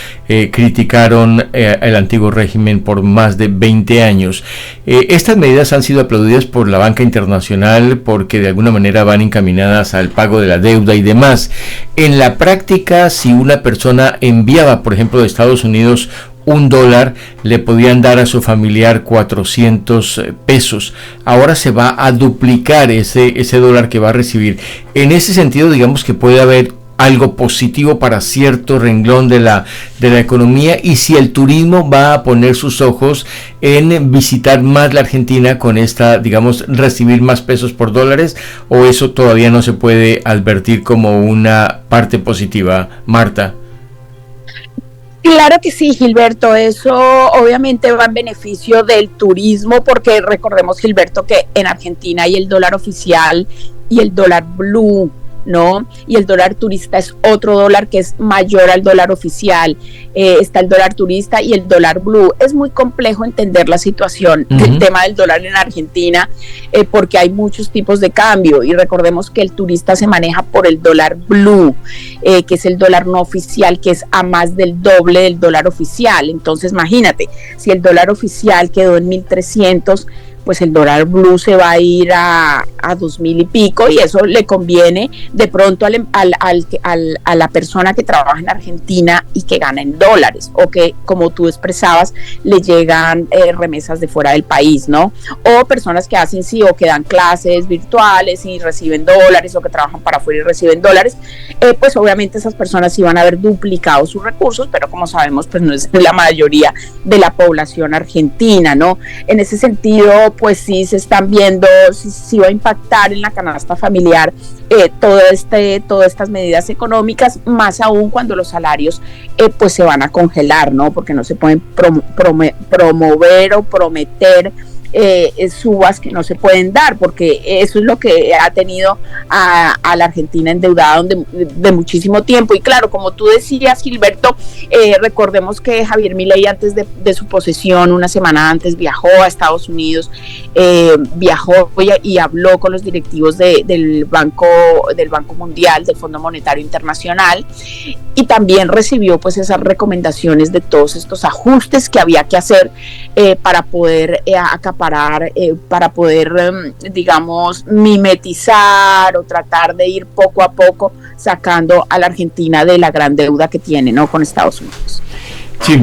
criticaron el antiguo régimen por más de 20 años. Estas medidas han sido aplaudidas por la banca internacional porque de alguna manera van encaminadas al pago de la deuda y demás. En la práctica, si una persona enviaba, por ejemplo, de Estados Unidos $1, le podían dar a su familiar 400 pesos. Ahora se va a duplicar ese dólar que va a recibir. En ese sentido, digamos que puede haber algo positivo para cierto renglón de la economía, y si el turismo va a poner sus ojos en visitar más la Argentina con esta, digamos, recibir más pesos por dólares, o eso todavía no se puede advertir como una parte positiva, Marta. Claro que sí, Gilberto, eso obviamente va en beneficio del turismo, porque recordemos, Gilberto, que en Argentina hay el dólar oficial y el dólar blue, ¿no? Y el dólar turista es otro dólar que es mayor al dólar oficial. Está el dólar turista y el dólar blue. Es muy complejo entender la situación del tema del dólar en Argentina porque hay muchos tipos de cambio, y recordemos que el turista se maneja por el dólar blue, que es el dólar no oficial, que es a más del doble del dólar oficial. Entonces imagínate, si el dólar oficial quedó en 1.300, pues el dólar blue se va a ir a 2.000 y pico, y eso le conviene de pronto a la persona que trabaja en Argentina y que gana en dólares, o que, como tú expresabas, le llegan remesas de fuera del país, ¿no? O personas que hacen o que dan clases virtuales y reciben dólares, o que trabajan para afuera y reciben dólares, pues obviamente esas personas sí van a haber duplicado sus recursos, pero como sabemos, pues no es la mayoría de la población argentina, ¿no? En ese sentido, pues sí se están viendo, sí va a impactar en la canasta familiar todas estas medidas económicas, más aún cuando los salarios pues se van a congelar, ¿no? Porque no se pueden promover o prometer subas que no se pueden dar, porque eso es lo que ha tenido a la Argentina endeudada de muchísimo tiempo. Y claro, como tú decías, Gilberto, recordemos que Javier Milei, antes de su posesión, una semana antes, viajó a Estados Unidos, viajó y habló con los directivos del Banco Mundial, del Fondo Monetario Internacional, y también recibió pues esas recomendaciones de todos estos ajustes que había que hacer para poder para poder, digamos, mimetizar o tratar de ir poco a poco sacando a la Argentina de la gran deuda que tiene, ¿no?, con Estados Unidos. Sí,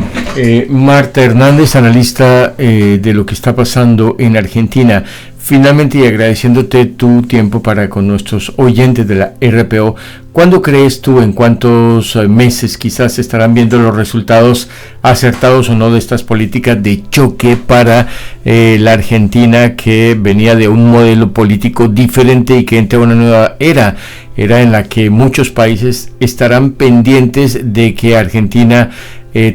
Marta Hernández, analista de lo que está pasando en Argentina. finalmente, y agradeciéndote tu tiempo para con nuestros oyentes de la RPO, ¿cuándo crees tú, en cuántos meses quizás se estarán viendo los resultados acertados o no de estas políticas de choque para la Argentina, que venía de un modelo político diferente y que entra a una nueva era en la que muchos países estarán pendientes de que Argentina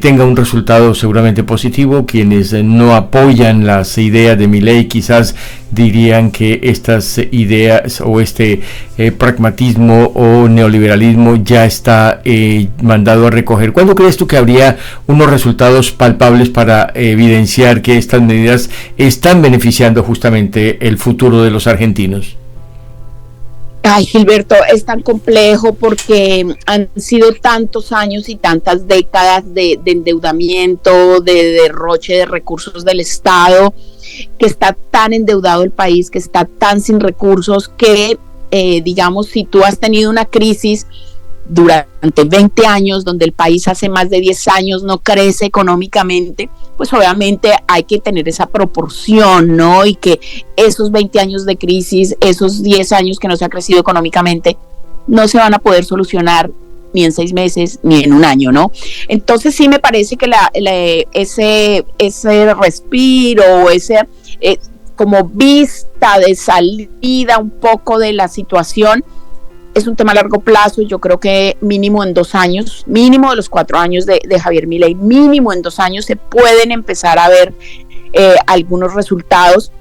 tenga un resultado seguramente positivo? Quienes no apoyan las ideas de Milei quizás dirían que estas ideas o este pragmatismo o neoliberalismo ya está mandado a recoger. ¿Cuándo crees tú que habría unos resultados palpables para evidenciar que estas medidas están beneficiando justamente el futuro de los argentinos? Ay, Gilberto, es tan complejo porque han sido tantos años y tantas décadas de endeudamiento, de derroche de recursos del Estado, que está tan endeudado el país, que está tan sin recursos, que digamos, si tú has tenido una crisis durante 20 años, donde el país hace más de 10 años no crece económicamente, pues obviamente hay que tener esa proporción, ¿no? Y que esos 20 años de crisis, esos 10 años que no se ha crecido económicamente, no se van a poder solucionar ni en 6 meses, ni en un año, ¿no? Entonces sí me parece que ese respiro, como vista de salida un poco de la situación, es un tema a largo plazo. Yo creo que mínimo en 2 años, mínimo de los 4 años de Javier Milei, mínimo en 2 años se pueden empezar a ver algunos resultados.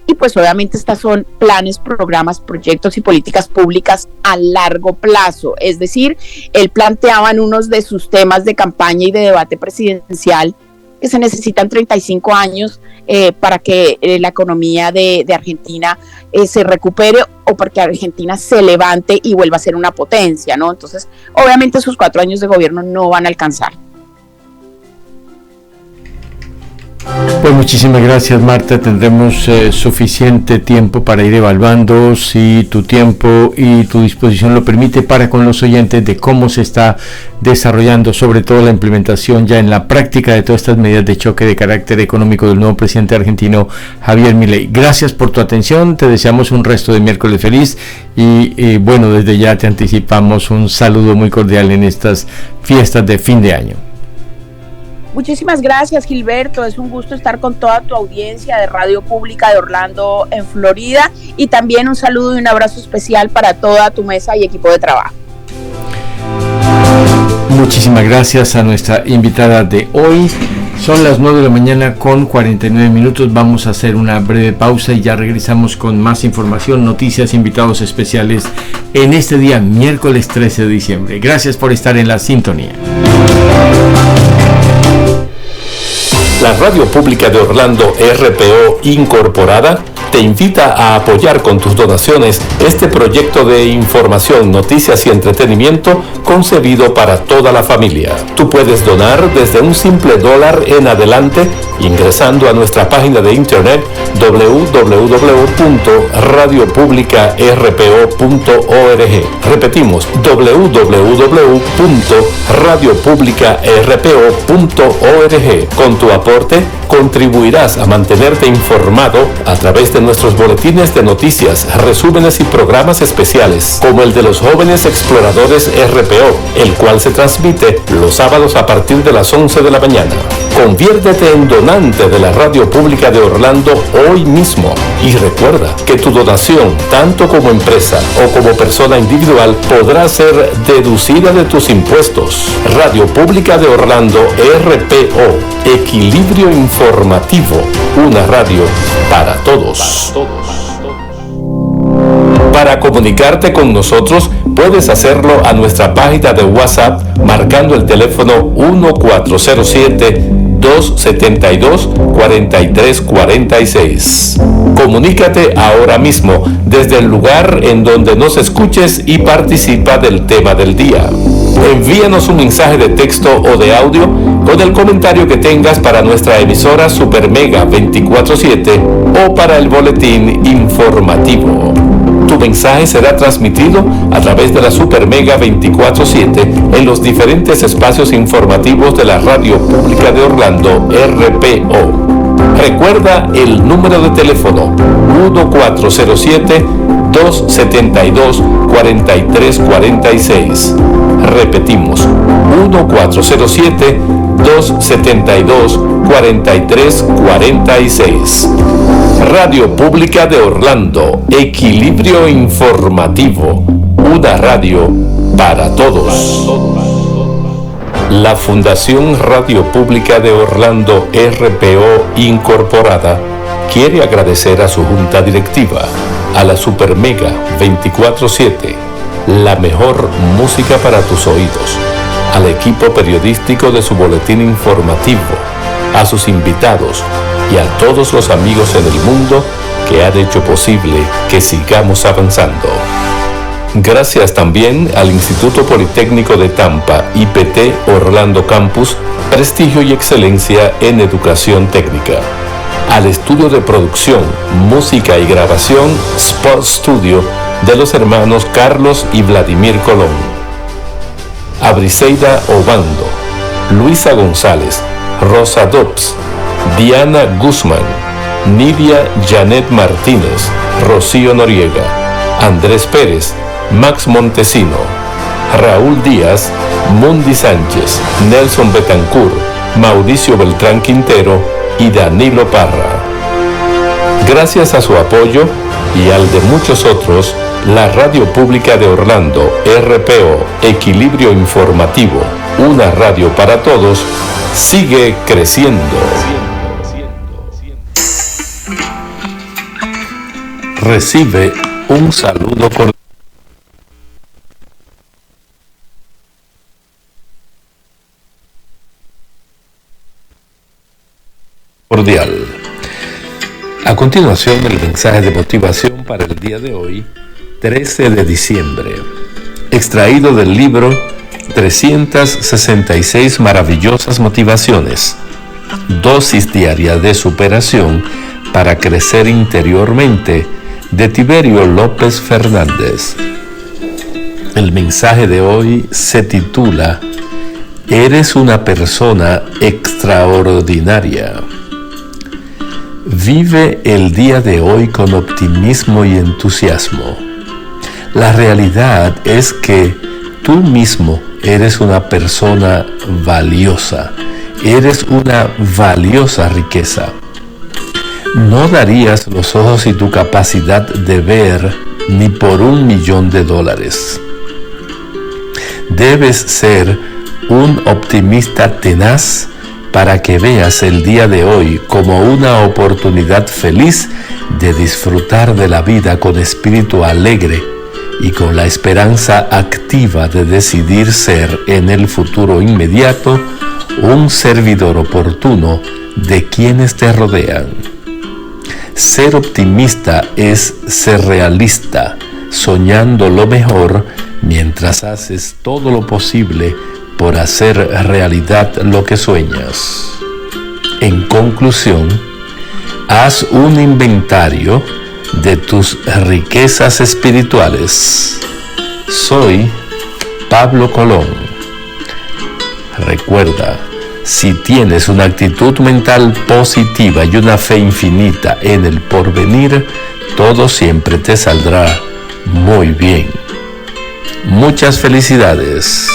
Y pues obviamente estas son planes, programas, proyectos y políticas públicas a largo plazo. Es decir, él planteaba en unos de sus temas de campaña y de debate presidencial que se necesitan 35 años para que la economía de Argentina se recupere, o para que Argentina se levante y vuelva a ser una potencia, ¿no? Entonces, obviamente esos 4 años de gobierno no van a alcanzar. Pues muchísimas gracias, Marta. Tendremos suficiente tiempo para ir evaluando, si tu tiempo y tu disposición lo permite, para con los oyentes de cómo se está desarrollando, sobre todo la implementación ya en la práctica de todas estas medidas de choque de carácter económico del nuevo presidente argentino, Javier Milei. Gracias por tu atención, te deseamos un resto de miércoles feliz y bueno, desde ya te anticipamos un saludo muy cordial en estas fiestas de fin de año. Muchísimas gracias, Gilberto. Es un gusto estar con toda tu audiencia de Radio Pública de Orlando, en Florida, y también un saludo y un abrazo especial para toda tu mesa y equipo de trabajo. Muchísimas gracias a nuestra invitada de hoy. Son las 9 de la mañana con 49 minutos. Vamos a hacer una breve pausa y ya regresamos con más información, noticias, invitados especiales en este día, miércoles 13 de diciembre. Gracias por estar en la sintonía. La Radio Pública de Orlando, RPO Incorporada, te invita a apoyar con tus donaciones este proyecto de información, noticias y entretenimiento concebido para toda la familia. Tú puedes donar desde un simple $1 en adelante ingresando a nuestra página de internet www.radiopublicarpo.org. Repetimos, www.radiopublicarpo.org. Con tu aporte contribuirás a mantenerte informado a través de nuestros boletines de noticias, resúmenes y programas especiales, como el de los jóvenes exploradores RPO, el cual se transmite los sábados a partir de las 11 de la mañana. Conviértete en donante de la Radio Pública de Orlando hoy mismo y recuerda que tu donación, tanto como empresa o como persona individual, podrá ser deducida de tus impuestos. Radio Pública de Orlando, RPO, Equilibrio Informativo, una radio para todos. Para comunicarte con nosotros, puedes hacerlo a nuestra página de WhatsApp marcando el teléfono 1407-272-4346. Comunícate ahora mismo desde el lugar en donde nos escuches y participa del tema del día. Envíanos un mensaje de texto o de audio con el comentario que tengas para nuestra emisora Super Mega 24/7 o para el boletín informativo. Tu mensaje será transmitido a través de la Super Mega 24/7 en los diferentes espacios informativos de la Radio Pública de Orlando, RPO. Recuerda el número de teléfono 1-407-272-4346. Repetimos, 1-407-272-4346. Radio Pública de Orlando, equilibrio informativo, una radio para todos. La Fundación Radio Pública de Orlando, RPO Incorporada, quiere agradecer a su junta directiva, a la Super Mega 24/7, la mejor música para tus oídos, al equipo periodístico de su boletín informativo, a sus invitados y a todos los amigos en el mundo que han hecho posible que sigamos avanzando. Gracias también al Instituto Politécnico de Tampa, IPT Orlando Campus, prestigio y excelencia en educación técnica. Al estudio de producción, música y grabación Spot Studio de los hermanos Carlos y Vladimir Colón. A Briseida Obando, Luisa González, Rosa Dobbs, Diana Guzmán, Nidia Janet Martínez, Rocío Noriega, Andrés Pérez, Max Montesino, Raúl Díaz, Mundi Sánchez, Nelson Betancourt, Mauricio Beltrán Quintero y Danilo Parra. Gracias a su apoyo y al de muchos otros, la Radio Pública de Orlando, RPO, Equilibrio Informativo, una radio para todos, sigue creciendo. Recibe un saludo cordial. A continuación, el mensaje de motivación para el día de hoy, 13 de diciembre, extraído del libro 366 maravillosas motivaciones, dosis diaria de superación para crecer interiormente, de Tiberio López Fernández. El mensaje de hoy se titula Eres una persona extraordinaria. Vive el día de hoy con optimismo y entusiasmo. La realidad es que tú mismo eres una persona valiosa, eres una valiosa riqueza. No darías los ojos y tu capacidad de ver ni por $1.000.000. Debes ser un optimista tenaz para que veas el día de hoy como una oportunidad feliz de disfrutar de la vida con espíritu alegre y con la esperanza activa de decidir ser en el futuro inmediato un servidor oportuno de quienes te rodean. Ser optimista es ser realista, soñando lo mejor mientras haces todo lo posible por hacer realidad lo que sueñas. En conclusión, haz un inventario de tus riquezas espirituales. Soy Pablo Colón. Recuerda, si tienes una actitud mental positiva y una fe infinita en el porvenir, todo siempre te saldrá muy bien. Muchas felicidades.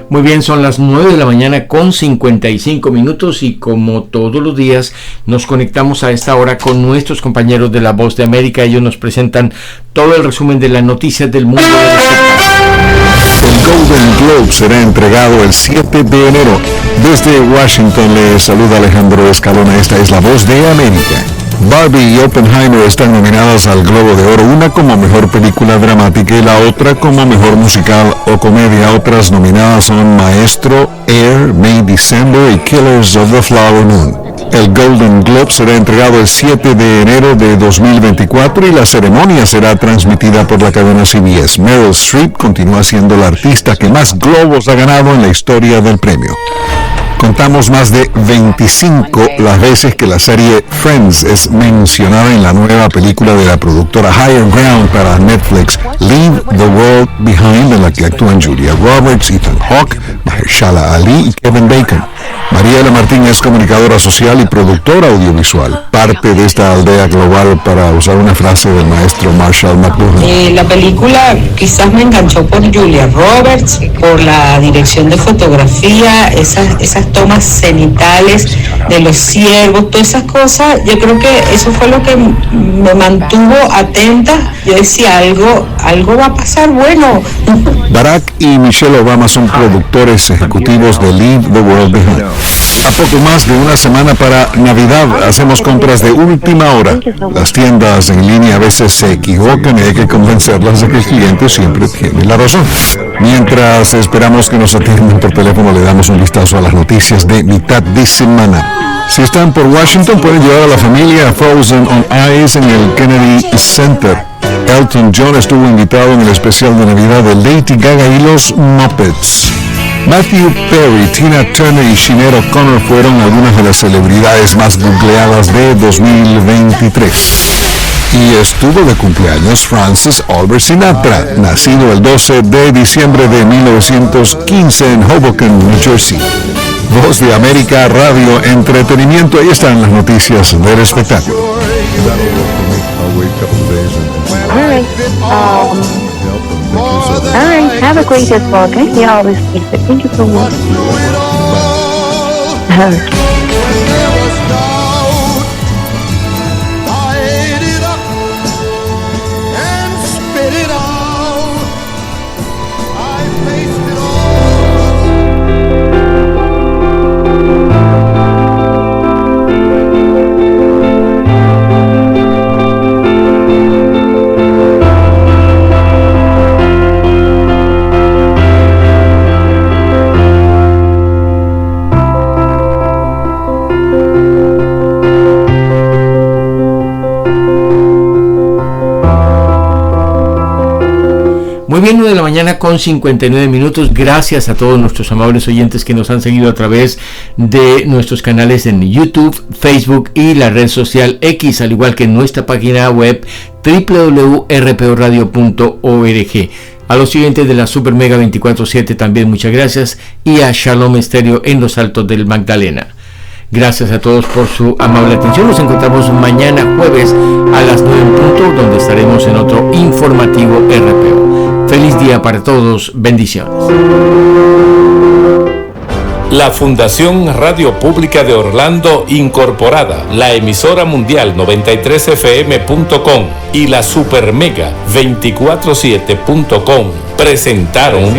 Muy bien, son las 9 de la mañana con 55 minutos y como todos los días nos conectamos a esta hora con nuestros compañeros de La Voz de América. Ellos nos presentan todo el resumen de las noticias del mundo del espectáculo. El Golden Globe será entregado el 7 de enero. Desde Washington le saluda Alejandro Escalona. Esta es La Voz de América. Barbie y Oppenheimer están nominadas al Globo de Oro, una como mejor película dramática y la otra como mejor musical o comedia. Otras nominadas son Maestro, Air, May December y Killers of the Flower Moon. El Golden Globe será entregado el 7 de enero de 2024 y la ceremonia será transmitida por la cadena CBS. Meryl Streep continúa siendo la artista que más globos ha ganado en la historia del premio. Contamos más de 25 las veces que la serie Friends es mencionada en la nueva película de la productora Higher Ground para Netflix, Leave the World Behind, en la que actúan Julia Roberts, Ethan Hawke, Mahershala Ali y Kevin Bacon. Mariela Martín es comunicadora social y productora audiovisual, parte de esta aldea global, para usar una frase del maestro Marshall McLuhan. La película quizás me enganchó por Julia Roberts, por la dirección de fotografía, esas tomas cenitales de los ciervos, todas esas cosas. Yo creo que eso fue lo que me mantuvo atenta. Yo decía, algo va a pasar bueno. Barack y Michelle Obama son productores ejecutivos de Leave the World Behind. A poco más de una semana para Navidad hacemos compras de última hora. Las tiendas en línea a veces se equivocan y hay que convencerlas de que el cliente siempre tiene la razón. Mientras esperamos que nos atiendan por teléfono, le damos un vistazo a las noticias de mitad de semana. Si están por Washington, pueden llevar a la familia a Frozen on Ice en el Kennedy Center. Elton John estuvo invitado en el especial de Navidad de Lady Gaga y los Muppets. Matthew Perry, Tina Turner y Sinéad O'Connor fueron algunas de las celebridades más googleadas de 2023. Y estuvo de cumpleaños Francis Albert Sinatra, nacido el 12 de diciembre de 1915 en Hoboken, New Jersey. Voz de América, radio, entretenimiento. Ahí están las noticias del espectáculo. All right, have a great day, okay? Yeah, always keep it. Thank you so much. Muy bien, 9 de la mañana con 59 minutos. Gracias a todos nuestros amables oyentes que nos han seguido a través de nuestros canales en YouTube, Facebook y la red social X, al igual que en nuestra página web www.rporadio.org. A los siguientes de la Super Mega 24/7 también muchas gracias, y a Shalom Estéreo en los Altos del Magdalena. Gracias a todos por su amable atención. Nos encontramos mañana jueves a las 9 en punto, donde estaremos en otro informativo RPO. Feliz día para todos. Bendiciones. La Fundación Radio Pública de Orlando Incorporada, la emisora mundial 93fm.com y la Super Mega 247.com presentaron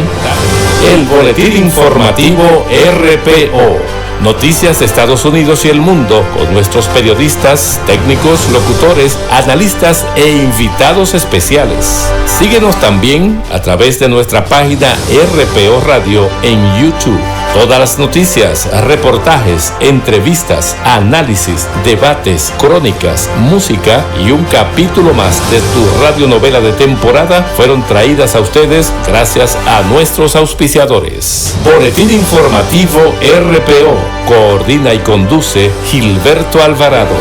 el boletín informativo RPO. Noticias de Estados Unidos y el mundo, con nuestros periodistas, técnicos, locutores, analistas e invitados especiales. Síguenos también a través de nuestra página RPO Radio en YouTube. Todas las noticias, reportajes, entrevistas, análisis, debates, crónicas, música y un capítulo más de tu radionovela de temporada fueron traídas a ustedes gracias a nuestros auspiciadores. Boletín informativo RPO. Coordina y conduce Gilberto Alvarado.